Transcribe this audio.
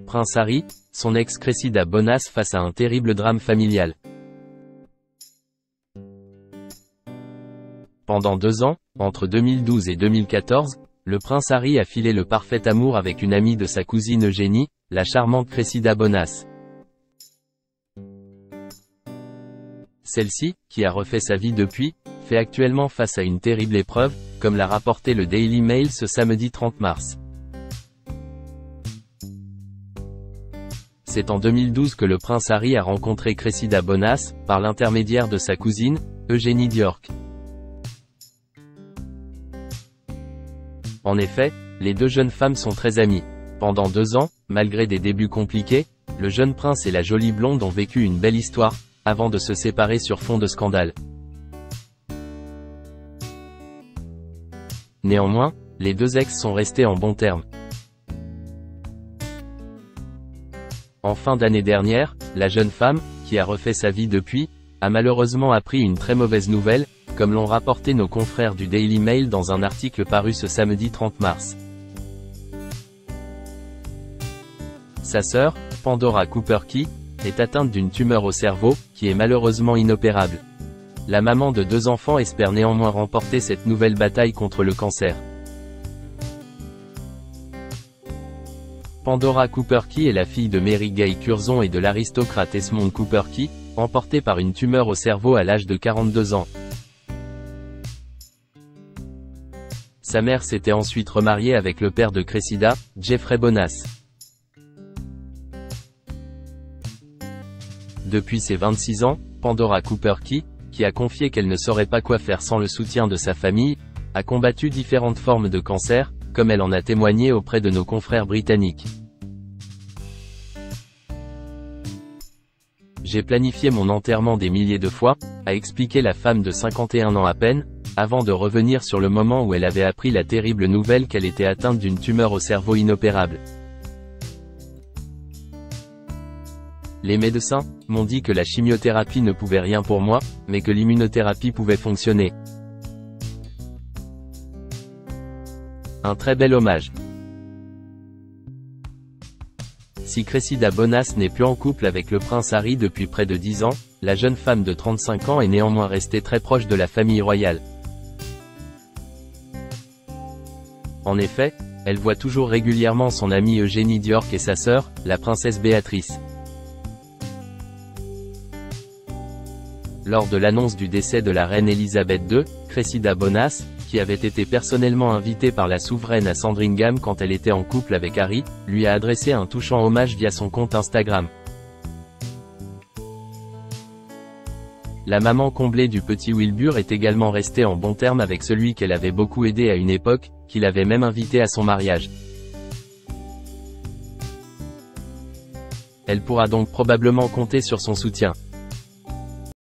Prince Harry, son ex Cressida Bonas face à un terrible drame familial. Pendant 2 ans, entre 2012 et 2014, le prince Harry a filé le parfait amour avec une amie de sa cousine Eugénie, la charmante Cressida Bonas. Celle-ci, qui a refait sa vie depuis, fait actuellement face à une terrible épreuve, comme l'a rapporté le Daily Mail ce samedi 30 mars. C'est en 2012 que le prince Harry a rencontré Cressida Bonas, par l'intermédiaire de sa cousine, Eugénie d'York. En effet, les deux jeunes femmes sont très amies. Pendant 2 ans, malgré des débuts compliqués, le jeune prince et la jolie blonde ont vécu une belle histoire, avant de se séparer sur fond de scandale. Néanmoins, les deux ex sont restés en bons termes. En fin d'année dernière, la jeune femme, qui a refait sa vie depuis, a malheureusement appris une très mauvaise nouvelle, comme l'ont rapporté nos confrères du Daily Mail dans un article paru ce samedi 30 mars. Sa sœur, Pandora Cooper-Key, est atteinte d'une tumeur au cerveau, qui est malheureusement inopérable. La maman de 2 enfants espère néanmoins remporter cette nouvelle bataille contre le cancer. Pandora Cooper-Key est la fille de Mary Gay Curzon et de l'aristocrate Esmond Cooper-Key, emportée par une tumeur au cerveau à l'âge de 42 ans. Sa mère s'était ensuite remariée avec le père de Cressida, Jeffrey Bonas. Depuis ses 26 ans, Pandora Cooper-Key, qui a confié qu'elle ne saurait pas quoi faire sans le soutien de sa famille, a combattu différentes formes de cancer, comme elle en a témoigné auprès de nos confrères britanniques. J'ai planifié mon enterrement des milliers de fois, a expliqué la femme de 51 ans à peine, avant de revenir sur le moment où elle avait appris la terrible nouvelle qu'elle était atteinte d'une tumeur au cerveau inopérable. Les médecins m'ont dit que la chimiothérapie ne pouvait rien pour moi, mais que l'immunothérapie pouvait fonctionner. Un très bel hommage. Si Cressida Bonas n'est plus en couple avec le prince Harry depuis près de 10 ans, la jeune femme de 35 ans est néanmoins restée très proche de la famille royale. En effet, elle voit toujours régulièrement son amie Eugénie d'York et sa sœur, la princesse Béatrice. Lors de l'annonce du décès de la reine Elisabeth II, Cressida Bonas, qui avait été personnellement invitée par la souveraine à Sandringham quand elle était en couple avec Harry, lui a adressé un touchant hommage via son compte Instagram. La maman comblée du petit Wilbur est également restée en bons termes avec celui qu'elle avait beaucoup aidé à une époque, qu'il avait même invité à son mariage. Elle pourra donc probablement compter sur son soutien.